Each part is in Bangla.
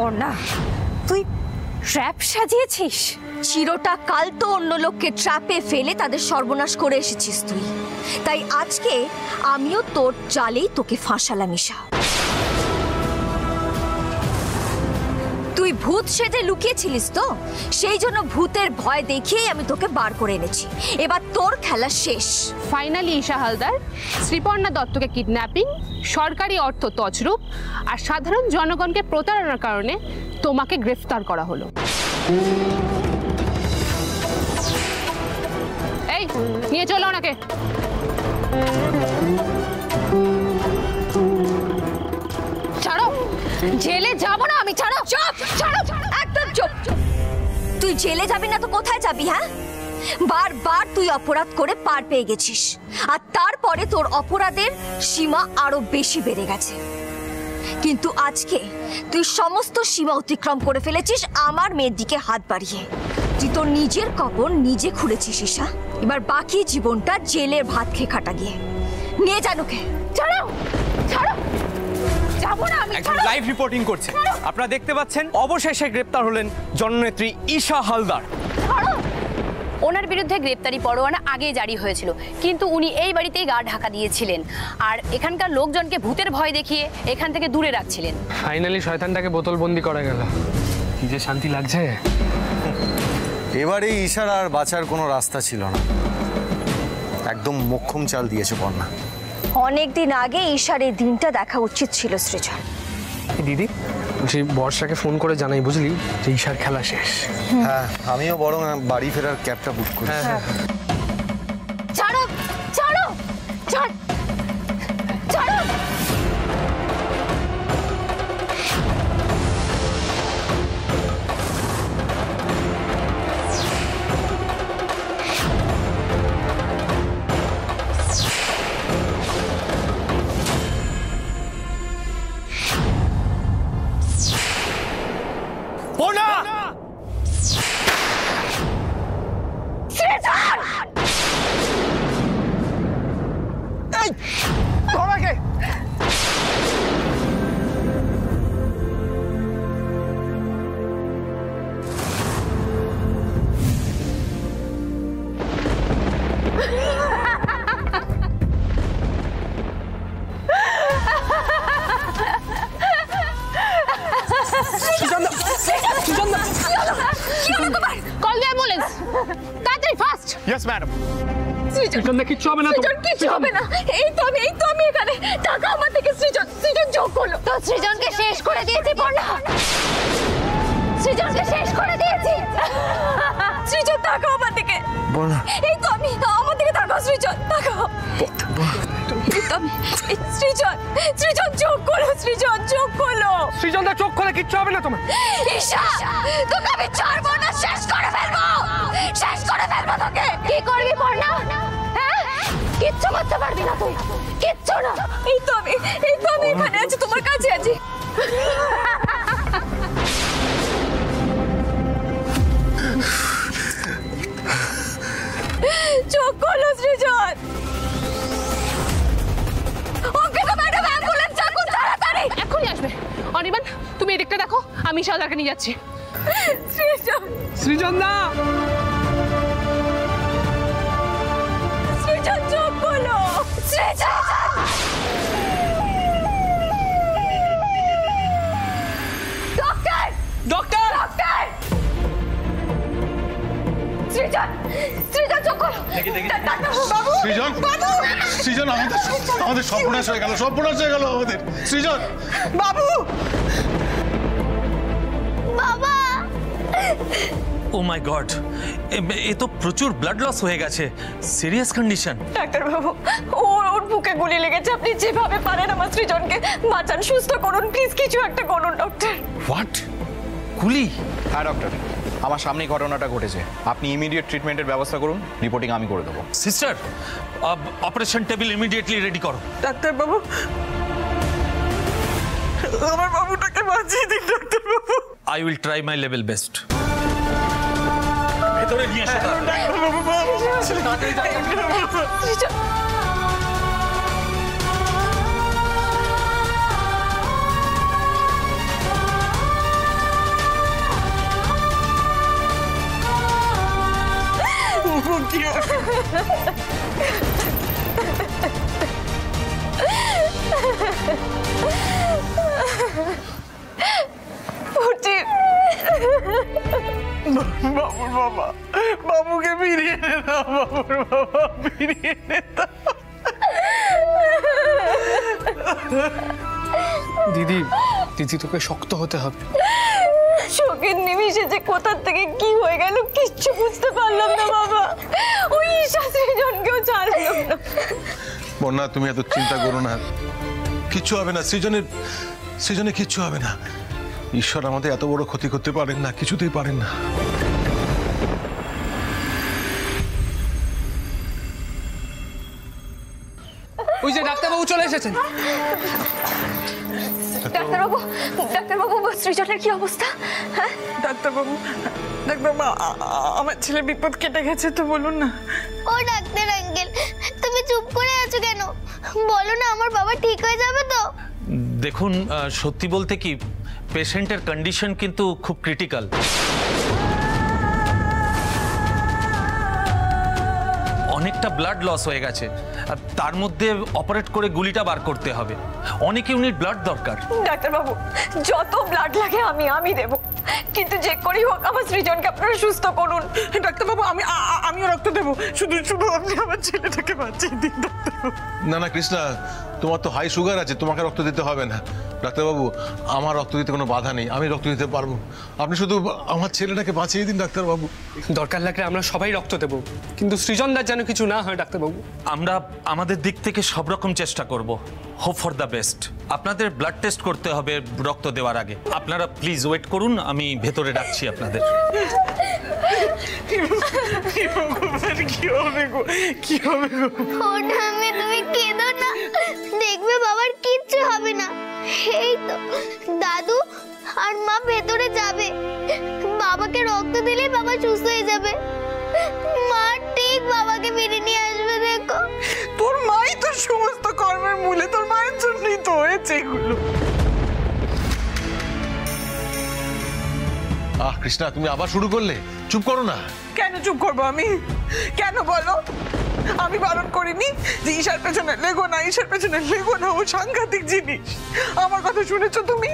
পড়না, তুই ট্র্যাপ সাজিয়েছিস? চিরটা কাল তো অন্য লোককে ট্র্যাপে ফেলে তাদের সর্বনাশ করে এসেছিস তুই, তাই আজকে আমিও তোর জালেই তোকে ফাঁসালাম ঈশা। তুই ভূত সেজে লুকিয়েছিলিস তো, সেই জন্য ভূতের ভয় দেখিয়েই আমি তোকে বার করে এনেছি। এবার তোর খেলা শেষ। ফাইনালি ঈশা হালদার, শ্রীপর্ণা দত্তকে কিডন্যাপিং, সরকারি অর্থ তছরূপ আর সাধারণ জনগণকে প্রতারণার কারণে তোমাকে গ্রেফতার করা হলো। এই নিয়ে চলো ওনাকে। ছাড়ো, জেলে যাব না আমি। ছাড়ো, চুপ, ছাড়ো, একদম চুপ। তুই জেলে যাবি না তো কোথায় যাবি? হ্যাঁ, বারবার তুই অপরাধ করে পার পেয়ে গেছিস, আর তারপরে তোর অপরাধের সীমা আরো বেশি বেড়ে গেছে। কিন্তু আজকে তুই সমস্ত সীমা অতিক্রম করে ফেলেছিস আমার মেয়ের দিকে হাত বাড়িয়ে। তুই তোর নিজের কবর নিজে খুঁড়েছিস ঈশা। এবার বাকি জীবনটা জেলের ভাত খেয়ে কাটা গিয়ে। নিয়ে জানুকে। ছাড়ো, ছাড়ো, যাবো না আমি। লাইভ রিপোর্টিং করছে, আপনারা দেখতে পাচ্ছেন। অবশেষে গ্রেপ্তার হলেন জননেত্রী ঈশা হালদার। ওনার বিরুদ্ধে গ্রেপ্তারি পরোয়ানা আগেই জারি হয়েছিল, কিন্তু উনি এই বাড়িতেই গা ঢাকা দিয়েছিলেন আর এখানকার লোকজনকে ভূতের ভয় দেখিয়ে এখান থেকে দূরে রাখছিলেন। ফাইনালি শয়তানটাকে বোতলবন্দি করা গেল, কি যে শান্তি লাগছে। এবারে ঈশার আর বাঁচার কোনো রাস্তা ছিল না, একদম মোক্ষম চাল দিয়েছে বন্যা। অনেকদিন আগে ঈশার এই দিনটা দেখা উচিত ছিল সৃজন। দিদি বলছি বর্ষাকে ফোন করে জানাই, বুঝলি, যে ঈশার খেলা শেষ। হ্যাঁ, আমিও বরং বাড়ি ফেরার ক্যাবটা বুক করি। ছাড়ো, ছাড়ো, ছাড়, ছাড়ো। Yes, madam. সৃজন কিচ্ছু হবে না, কিচ্ছু হবে না। এই তো আমি এখানে। টাকা আমার থেকে সৃজন যোগ করলো। তো সৃজনকে শেষ করে দিয়েছি পড়না, সৃজনকে শেষ করে দিয়েছি। সৃজন তাকাও আমার দিকে। বন্যা, এই তো আমি, আমার দিকে তাকাও সৃজন, তাকাও। সৃজন চোখ খোলো, সৃজন চোখ খোলো। সৃজনটা চোখ খোলে কিচ্ছু হবে না তোমার। ঈশা, তোকে আমি ছাড়বো না, শেষ করে ফেলবো তোকে। কি করবি পড়না? হ্যাঁ, কিচ্ছু করতে পারবি না তুই, কিচ্ছু না। এই তো আমি এখানে আছি, তোমার কাছে আছি। চোখ খোলো সৃজন। ওকে তো ম্যাডাম, অ্যাম্বুলেন্স ডাকুন তাড়াতাড়ি। এখনই আসবে। অনির্বাণ, তুমি এদিকটা দেখো, আমি ঈশা হালদারকে নিয়ে যাচ্ছি। সৃজন না, সৃজন চোখ খোলো। সৃজন, ডক্টর, ডক্টর, ডক্টর। সৃজন চোখ খোলো। বাবু, সৃজন, সৃজন, আমাদের সর্বনাশ হয়ে গেল, আমাদের সৃজন। বাবু, বাবা। ও মাই গড, এ তো প্রচুর ব্লাড লস হয়ে গেছে, সিরিয়াস কন্ডিশন। ডাক্তার বাবু, ওর বুকে গুলি লেগেছে। আপনি যেভাবে পারেন আমার সৃজনকে বাঁচান, সুস্থ করুন প্লিজ, কিছু একটা করুন ডক্টর। হোয়াট? গুলি? হ্যাঁ ডক্টর, আমার সামনেই ঘটনাটা ঘটেছে। আপনি ইমিডিয়েট ট্রিটমেন্টের ব্যবস্থা করুন, রিপোর্টিং আমি করে দেবো। Sister, operation table immediately ready করো। ডাক্তার বাবু, আমার বাবুটাকে বাঁচিয়ে দিন doctor Babu. I will try my level best. ভেতরে নিয়ে এসো। বাবুর বাবা, বাবুকে ফিরিয়ে এনে দাও, বাবুর বাবা ফিরিয়ে এনে দাও। দিদি, দিদি তোকে শক্ত হতে হবে। শোকের নিমিষে যে কোথা থেকে কি হয়ে গেল কিচ্ছু বুঝতে পারলাম না বাবা। ওই ঈশা সৃজনকেও ছাড়লো না। বন্যা, তুমি এত চিন্তা করো না, কিচ্ছু হবে না। সৃজনে কিচ্ছু হবে না। ঈশ্বর আমাদের এত বড় ক্ষতি করতে পারেন না, কিছুতেই পারেন না। ওই যে ডাক্তারবাবু চলে এসেছেন। ডাক্তারবাবু, সৃজনের কি অবস্থা? হ্যাঁ ডাক্তারবাবু, আমার ছেলে বিপদ কেটে গেছে তো, বলুন না। ও ডাক্তার আঙ্কেল, তুমি চুপ করে আছো কেন? বলো না, আমার বাবা ঠিক হয়ে যাবে তো? দেখুন, সত্যি বলতে কি, পেশেন্টের কন্ডিশন কিন্তু খুব ক্রিটিক্যাল। অনেকটা ব্লাড লস হয়ে গেছে, আর তার মধ্যে অপারেট করে গুলিটা বার করতে হবে। অনেক ইউনিট ব্লাড দরকার। ডাক্তারবাবু, যত ব্লাড লাগে আমি দেব, কিন্তু যে করেই হোক আমার সৃজনকে আপনারা সুস্থ করুন। ডাক্তারবাবু, আমিও রক্ত দেবো, শুধু আপনি আমার ছেলেটাকে বাঁচিয়ে দিন ডাক্তারবাবু। না কৃষ্ণা, তোমার তো হাই সুগার আছে, তোমাকে রক্ত দিতে হবে না। ডাক্তারবাবু, আমার রক্ত দিতে কোনো বাধা নেই, আমি রক্ত দিতে পারবো। আপনি শুধু আমার ছেলেটাকে বাঁচিয়ে দিন ডাক্তারবাবু। দরকার লাগলে আমরা সবাই রক্ত দেব, কিন্তু সৃজনদার যেন কিছু না হয় ডাক্তারবাবু। আমরা আমাদের দিক থেকে সব রকম চেষ্টা করব। Hope for the best. আপনাদের ব্লাড টেস্ট করতে হবে রক্ত দেওয়ার আগে। আপনারা প্লিজ ওয়েট করুন, আমি ভেতরে ডাকছি আপনাদের। কি হবে গো? তুমি কেঁদো না, দেখবে বাবার কিচ্ছু হবে না। এই তো দাদু আর মা ভেতরে যাবে, বাবাকে রক্ত দিলে বাবা সুস্থ হয়ে যাবে। মা ঠিক বাবাকে ফিরে নিয়ে আসবে। দেখো, তোর মাই তো সমস্ত কর্মের মূলে, তোর মায়ের জন্যই তো হয়েছে এগুলো। কৃষ্ণা, তুমি আবার শুরু করলে? চুপ করো না। কেন চুপ করবো আমি? কেন বলো? আমি বারণ করিনি যে ঈশার পেছনে লেগো না, ঈশার পেছনে লেগো না, ও সাংঘাতিক জিনিস। আমার কথা শুনেছো তুমি?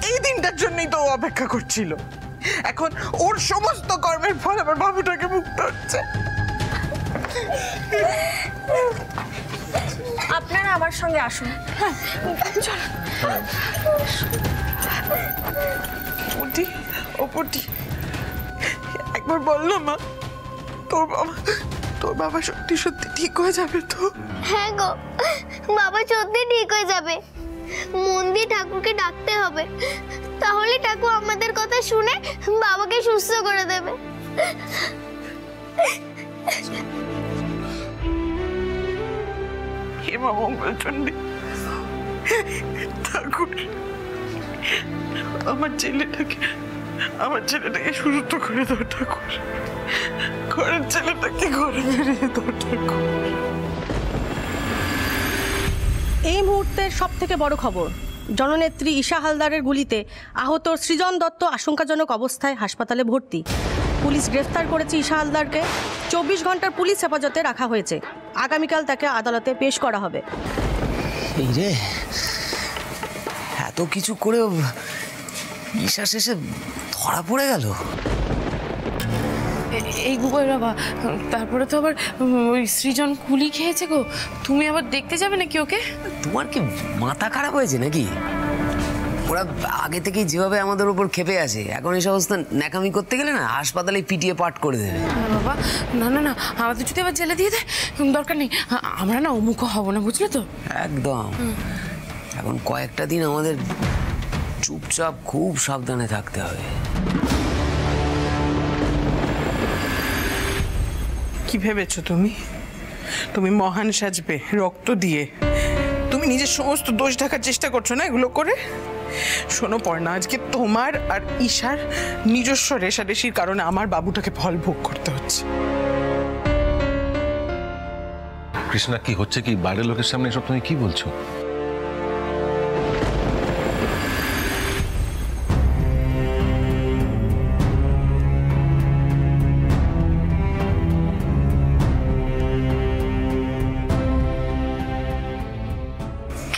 এই দিনটার জন্যই তো ও অপেক্ষা করছিল। এখন ওর সমস্ত কর্মের ফল আমার বাবুটাকে মুক্ত হচ্ছে। আপনারা আমার সঙ্গে আসুন। চলো। পুটি, ও পুটি, একবার বল না মা, তোর বাবা সত্যি সত্যি ঠিক হয়ে যাবে তো? হ্যাঁ গো, বাবা সত্যি ঠিক হয়ে যাবে। মন দিয়ে ঠাকুরকে ডাকতে হবে, তাহলে ঠাকুর আমাদের কথা শুনে বাবাকে সুস্থ করে দেবে। হে মা মঙ্গলচণ্ডী, ঠাকুর আমার ছেলেটাকে সুস্থ করে দাও ঠাকুর। ঘরের ছেলেটাকে ঘরে বেরিয়ে দাও ঠাকুর। এই মুহূর্তের সব থেকে বড় খবর, জননেত্রী ঈশা হালদারের গুলিতে আহত সৃজন দত্ত আশঙ্কাজনক অবস্থায় হাসপাতালে ভর্তি। পুলিশ গ্রেফতার করেছে ঈশা হালদারকে। 24 ঘন্টার পুলিশ হেফাজতে রাখা হয়েছে। আগামীকাল তাকে আদালতে পেশ করা হবে। এই রে, এত কিছু করেও ঈশা শেষে ধরা পড়ে গেল। এই গুবর বাবা, তারপরে তো আবার ওই সৃজন গুলি খেয়েছে গো। তুমি আবার দেখতে যাবে নাকি ওকে? তোমার কি মাথা খারাপ হয়েছে নাকি? ওরা আগে থেকেই যেভাবে আমাদের উপর ক্ষেপে আছে, এখন এই সমস্ত ন্যাকামি করতে গেলে না হাসপাতালে পিটিয়ে পাঠ করে দেবে। বাবা, না না না, আমাদের যদি আবার জেলে দিয়ে দেয়, দরকার নেই। আমরা না অমুখ হব না, বুঝলে তো? একদম। এখন কয়েকটা দিন আমাদের চুপচাপ খুব সাবধানে থাকতে হবে। কি ভেবেছো তুমি? তুমি মহান সাজবে রক্ত দিয়ে? তুমি নিজের সমস্ত দোষ ঢাকার চেষ্টা করছো না এগুলো করে? শোনো পর্ণা, আজকে তোমার আর ঈশার নিজস্ব রেশারেশির কারণে আমার বাবুটাকে ফল ভোগ করতে হচ্ছে। কৃষ্ণা, কি হচ্ছে কি? বাইরের লোকের সামনে এসব তুমি কি বলছো?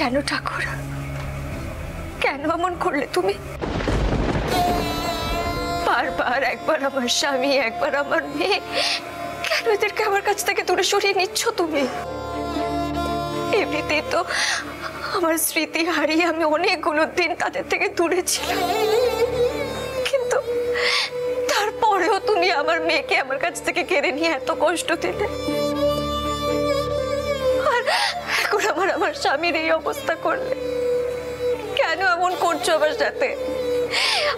কেন ঠাকুর, কেন এমন করলে তুমি? বারবার একবার আমার স্বামী, একবার আমার মেয়ে, কেন এদেরকে আমার কাছ থেকে দূরে সরিয়ে নিচ্ছ তুমি? এমনিতেই তো আমার স্মৃতি হারিয়ে আমি অনেকগুলো দিন তাদের থেকে দূরে ছিলাম, কিন্তু তারপরেও তুমি আমার মেয়েকে আমার কাছ থেকে কেড়ে নিয়ে এত কষ্ট দিলে। আর এখন আমার স্বামীর এই অবস্থা করলে, কেন এমন করছো আমার সাথে?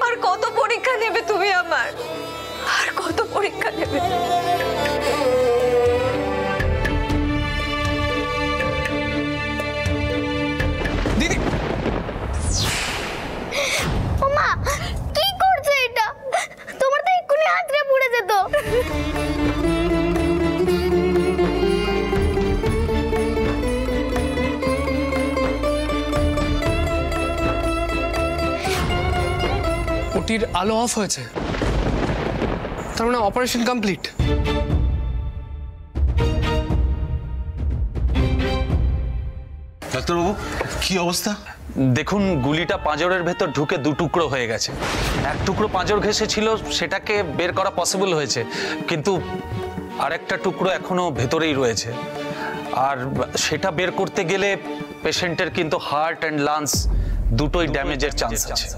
আর কত পরীক্ষা নেবে তুমি আমার? আর কত পরীক্ষা নেবে? দিদি, ওমা কি করছো এটা? তোমার তো এক্ষুনি হাতরে পুড়ে যেত। ওটির আলো অফ হয়েছে, তার মানে অপারেশন কমপ্লিট। ডাক্তারবাবু কি অবস্থা? দেখুন, গুলিটা পাঁজরের ভেতর ঢুকে দু টুকরো হয়ে গেছে। এক টুকরো পাঁজর ঘেঁষে ছিল, সেটাকে বের করা পসিবল হয়েছে, কিন্তু আরেকটা টুকরো এখনো ভেতরেই রয়েছে। আর সেটা বের করতে গেলে পেশেন্টের কিন্তু হার্ট অ্যান্ড লাংস দুটোই ড্যামেজের চান্স আছে।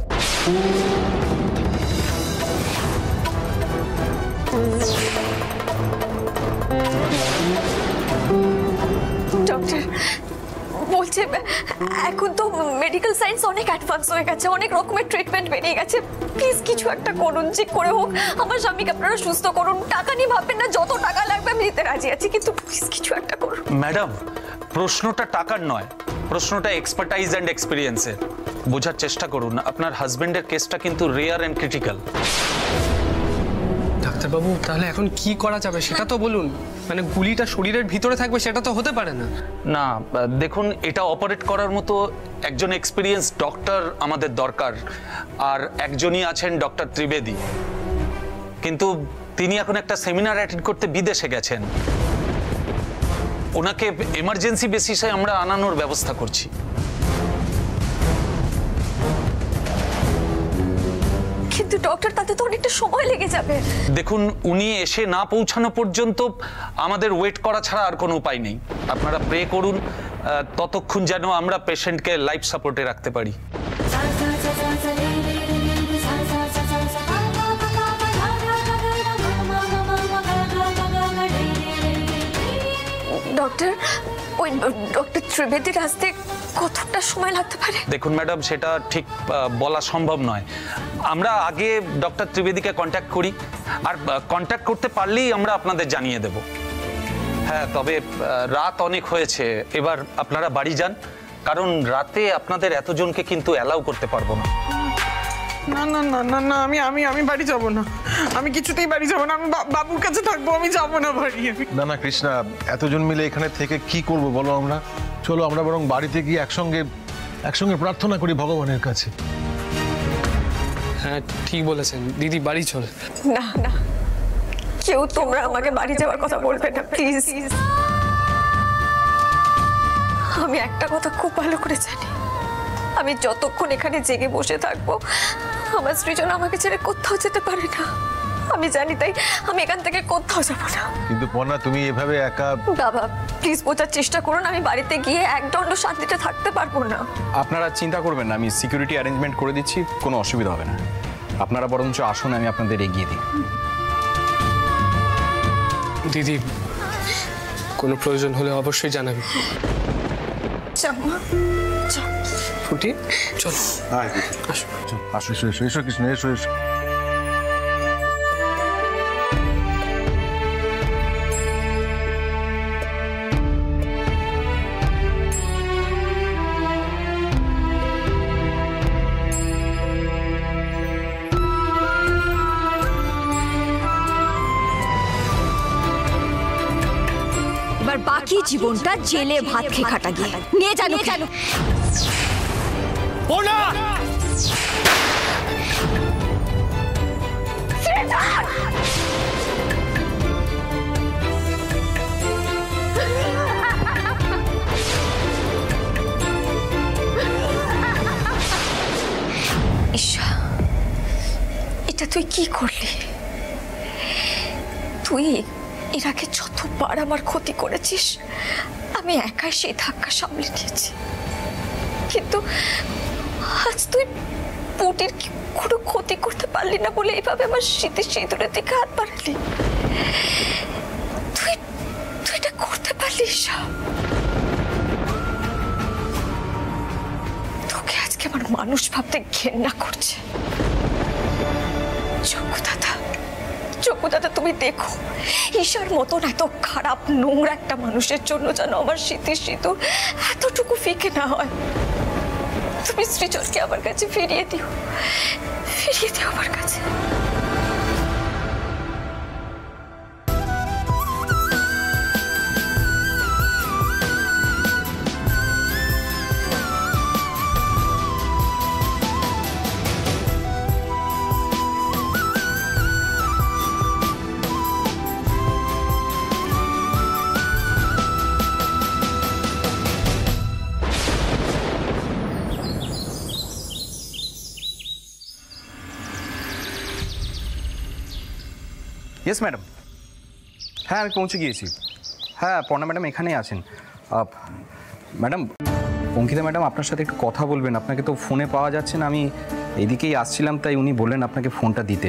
ডক্টর বলছে এখন তো মেডিকেল সায়েন্স অনেক অ্যাডভান্স হয়ে গেছে, অনেক রকমের ট্রিটমেন্ট বেরিয়ে গেছে। প্লিজ কিছু একটা করুন, যে করে হোক আমার স্বামীকে আপনারা সুস্থ করুন। টাকা নিয়ে ভাববেন না, যত টাকা লাগবে আমি দিতে রাজি আছি, কিন্তু প্লিজ কিছু একটা করুন। ম্যাডাম, প্রশ্নটা টাকার নয়, প্রশ্নটা এক্সপার্টাইজ অ্যান্ড এক্সপিরিয়েন্সের। বোঝার চেষ্টা করুন, আপনার হাজবেন্ডের কেসটা কিন্তু রেয়ার অ্যান্ড ক্রিটিক্যাল। ডাক্তারবাবু, তাহলে এখন কি করা যাবে সেটা তো বলুন। মানে গুলিটা শরীরের ভিতরে থাকবে সেটা তো হতে পারে না। না, দেখুন, এটা অপারেট করার মতো একজন এক্সপিরিয়েন্স ডক্টর আমাদের দরকার, আর একজনই আছেন ডক্টর ত্রিবেদী, কিন্তু তিনি এখন একটা সেমিনার অ্যাটেন্ড করতে বিদেশে গেছেন। ওনাকে এমার্জেন্সি বেসিসে আমরা আনানোর ব্যবস্থা করছি। কিন্তু ডক্টর, তাতে তো অনেকটা সময় লেগে যাবে। দেখুন, উনি এসে না পৌঁছানো পর্যন্ত আমাদের ওয়েট করা ছাড়া আর কোনো উপায় নেই। আপনারা প্রে করুন ততক্ষণ যেন আমরা পেশেন্টকে লাইফ সাপোর্টে রাখতে পারি। ডক্টর, ওই ডক্টর ত্রিবেদীর আসতে কতটা সময় লাগতে পারে? দেখুন ম্যাডাম, সেটা ঠিক বলা সম্ভব নয়। আমরা আগে ডক্টর ত্রিবেদীকে কন্ট্যাক্ট করি, আর কন্ট্যাক্ট করতে পারলেই আমরা আপনাদের জানিয়ে দেব। হ্যাঁ, তবে রাত অনেক হয়েছে, এবার আপনারা বাড়ি যান, কারণ রাতে আপনাদের এতজনকে কিন্তু অ্যালাউ করতে পারবো না। না না না না না, আমি আমি আমি বাড়ি যাব না, আমি কিছুতেই বাড়ি যাব না, আমি বাবুর কাছে থাকবো, আমি যাব না বাড়ি। না না কৃষ্ণা, এতজন মিলে এখানে থেকে কি করব বলো? আমরা চলো, আমরা বরং বাড়িতে গিয়ে একসঙ্গে প্রার্থনা করি ভগবানের কাছে। হ্যাঁ, ঠিক বলেছেন দিদি, বাড়ি চল। না না, কেউ তোমরা আমাকে বাড়ি যাওয়ার কথা বলবে না প্লিজ। আমি একটা কথা খুব ভালো করে জানি, আমি যতক্ষণ এখানে জেগে বসে থাকবো আমার সৃজন আমাকে ছেড়ে কোথাও যেতে পারে না। আমি জানি, তাই আমি এখান থেকে কোথাও যাব না। কিন্তু পর্ণা, তুমি এভাবে একা। বাবা প্লিজ বোঝার চেষ্টা করুন, আমি বাড়িতে গিয়ে একদণ্ড শান্তিতে থাকতে পারবো না। আপনারা চিন্তা করবেন না, আমি সিকিউরিটি অ্যারেঞ্জমেন্ট করে দিচ্ছি, কোনো অসুবিধা হবে না। আপনারা বরঞ্চ আসুন, আমি আপনাদের এগিয়ে দিই। দিদি, কোনো প্রয়োজন হলে অবশ্যই জানাবি। ফুটি, চল। আসো আসো, এসো এসো কৃষ্ণ, এসো এসো। এবার বাকি জীবনটা জেলে ভাত খেয়ে কাটা গিয়ে নিয়ে জানো কেন? এটা তুই কি করলি? তুই এর আগে যতবার আমার ক্ষতি করেছিস আমি একাই সেই ধাক্কা সামলে নিয়েছি, কিন্তু আজ তুই পুটির কোনো ক্ষতি করতে পারলি না বলে এইভাবে আমার শীতের সিঁদুরের দিকে হাত বাড়ালি। তুই তুই এটা করতে পারলি? তোকে আজকে আমার মানুষ ভাবতে ঘেন্না করছে। চকু দাদা তুমি দেখো, ঈশার মতন এত খারাপ নোংরা একটা মানুষের জন্য যেন আমার শীতের সিঁদুর এতটুকু ফিকে না হয়। তুমি সৃজনকে আমার কাছে ফিরিয়ে দিও আমার কাছে। ইয়েস ম্যাডাম, হ্যাঁ আমি পৌঁছে গিয়েছি। হ্যাঁ পর্ণা ম্যাডাম এখানেই আছেন। ম্যাডাম, অঙ্কিতা ম্যাডাম আপনার সাথে একটু কথা বলবেন। আপনাকে তো ফোনে পাওয়া যাচ্ছে না, আমি এদিকেই আসছিলাম, তাই উনি বললেন আপনাকে ফোনটা দিতে।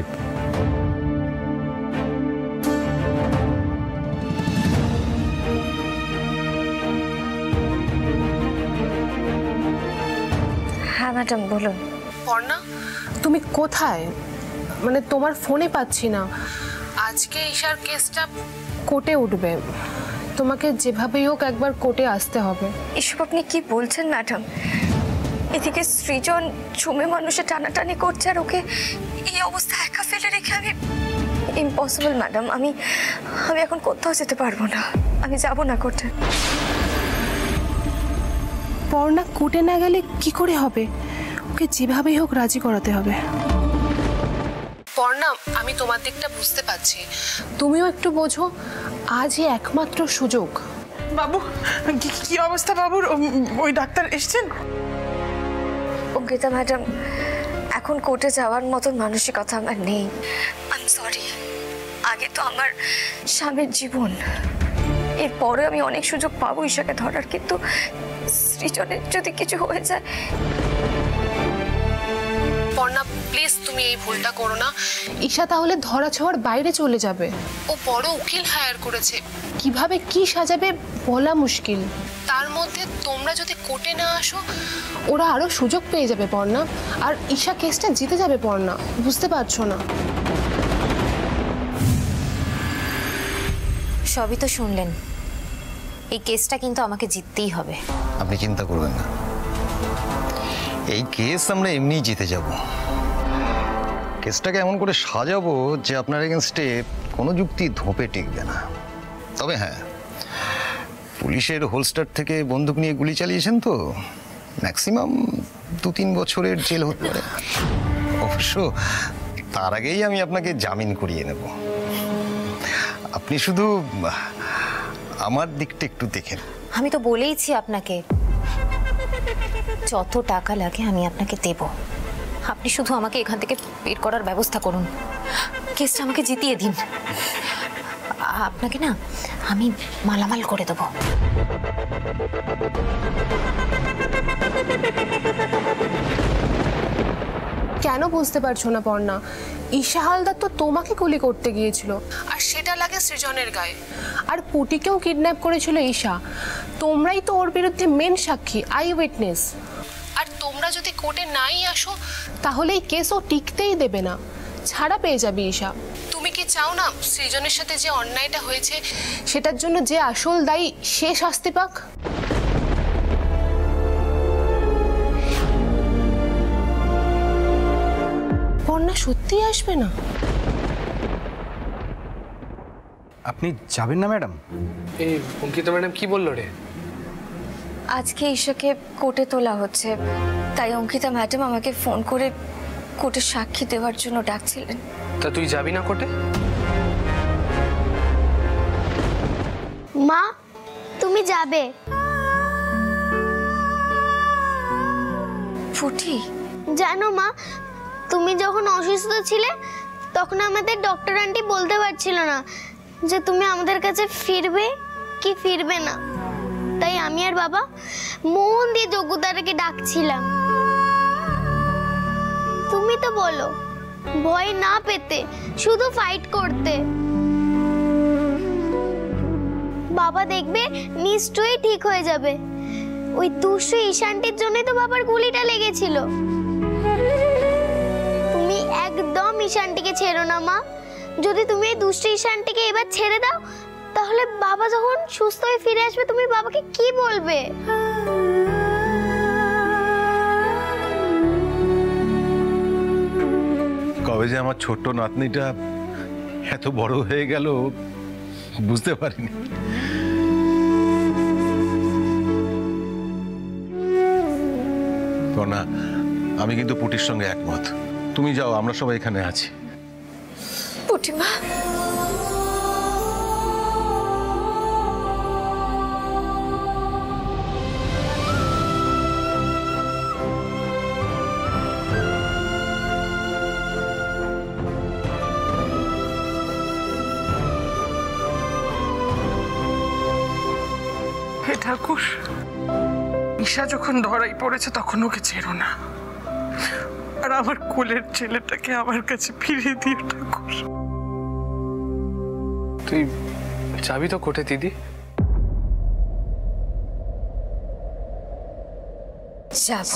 হ্যাঁ ম্যাডাম বলুন। পর্ণা, তুমি কোথায়? মানে তোমার ফোনে পাচ্ছি না। আজকে ঈশার কেসটা কোর্টে উঠবে, তোমাকে যেভাবেই হোক একবার কোর্টে আসতে হবে। এসব আপনি কি বলছেন ম্যাডাম? এদিকে সৃজন জমে মানুষে টানাটানি করছে আর ওকে এই অবস্থা একা ফেলে রেখে আমি ইম্পসিবল ম্যাডাম। আমি এখন কোথাও যেতে পারবো না, আমি যাব না কোর্টে। পর্ণা কোর্টে না গেলে কি করে হবে? ওকে যেভাবেই হোক রাজি করাতে হবে। পর্ণা, আমি তোমার দিকটা বুঝতে পারছি, তুমিও একটু বোঝো। আজই একমাত্র সুযোগ। বাবু কি অবস্থা বাবুর? ওই ডাক্তার এসছেন? অঙ্কিতা ম্যাডাম, এখন কোর্টে যাওয়ার মতন মানসিকতা আমার নেই। I am sorry. আগে তো আমার স্বামীর জীবন, এরপরে আমি অনেক সুযোগ পাবো ঈশাকে ধরার, কিন্তু সৃজনের যদি কিছু হয়ে যায়। পর্ণা প্লিজ তুমি এই ভুলটা করো না। ঈশা তাহলে ধরা ছোঁয়ার বাইরে চলে যাবে। ও বড় উকিল হায়ার করেছে, কিভাবে কি সাজাবে বলা মুশকিল। তার মধ্যে তোমরা যদি কোর্টে না আসো ওরা আরো সুযোগ পেয়ে যাবে পর্ণা, আর ঈশা কেসটা জিতে যাবে পর্ণা, বুঝতে পারছো না? সবই তো শুনলেন, এই কেসটা কিন্তু আমাকে জিততেই হবে। আপনি চিন্তা করবেন না, এই কেস আমরা এমনিই জিতে যাব। কেসটাকে এমন করে সাজাবো যে আপনার এগেনস্টে কোনো যুক্তি ধোপে টিকবে না। তবে হ্যাঁ, পুলিশের হোলস্টার থেকে বন্দুক নিয়ে গুলি চালিয়েছেন তো, ম্যাক্সিমাম 2-3 বছরের জেল হতে পারে। অবশ্য তার আগেই আমি আপনাকে জামিন করিয়ে নেব। আপনি শুধু আমার দিকটা একটু দেখেন। আমি তো বলেইছি আপনাকে, যত টাকা লাগে আমি আপনাকে দেব। আপনি শুধু আমাকে এখান থেকে বের করার ব্যবস্থা করুন, কেসটা আমাকে জিতিয়ে দিন। আপনাকে না আমি মালামাল করে দেব। কেন বুঝতে পারছো না পর্ণা? ঈশা হালদার তো তোমাকে গুলি করতে গিয়েছিল, আর সেটা লাগে সৃজনের গায়ে। আর পুটিকেও কিডন্যাপ করেছিল ঈশা, তোমরাই তো ওর বিরুদ্ধে মেন সাক্ষী, আই উইটনেস। আর তোমরা যদি কোর্টে নাই আসো তাহলে এই কেসও টিকতেই দেবে না, ছাড়া পেয়ে যাবে ঈশা। তুমি কি চাও না সৃজনের সাথে যে অন্যায়টা হয়েছে সেটার জন্য যে আসল দায়ী সে শাস্তি পাক? পর্ণা সত্যি আসবে না? আপনি যাবেন না ম্যাডাম? এই অঙ্কিতা ম্যাডাম কি বললো রে? আজকে ঈশাকে কোর্টে তোলা হচ্ছে, তাই অঙ্কিতা ম্যাডাম আমাকে ফোন করে কোর্টে সাক্ষী দেওয়ার জন্য ডাকছিলেন। তা তুই যাবি না কোর্টে? মা তুমি যাবে? ফুটি, জানো মা, তুমি যখন অসুস্থ ছিলে তখন আমাদের ডক্টর আন্টি বলতে পারছিল না যে তুমি আমাদের কাছে ফিরবে কি ফিরবে না। তাই আমি আর বাবা মন দিয়ে যোগ্যতাটাকে ডাকছিলাম। তুমি তো বলো ভয় না পেতে, শুধু ফাইট করতে। বাবা দেখবে নিশ্চয়ই ঠিক হয়ে যাবে। ওই দুষ্টু ঈশানটির জন্যই তো বাবার গুলিটা লেগেছিল। তুমি একদম ঈশানটিকে ছেড়ো না মা। যদি তুমি এই দুষ্টু ঈশানটিকে এবার ছেড়ে দাও, তাহলে বাবা যখন সুস্থ হয়ে ফিরে আসবে তুমি বাবাকে কি বলবে? কবে যে আমার ছোট্ট নাতনিটা এত বড় হয়ে গেল বুঝতে পারিনি। না, আমি কিন্তু পুটির সঙ্গে একমত। তুমি যাও, আমরা সবাই এখানে আছি। পুটিমা, হে ঠাকুর, ঈশা যখন ধরাই পড়েছে তখন ওকে ছেড়ো না, আর আমার কোলের ছেলেটাকে আমার কাছে ফিরিয়ে দিও ঠাকুর। তুই যাবি তো কোর্টে দিদি? যাব।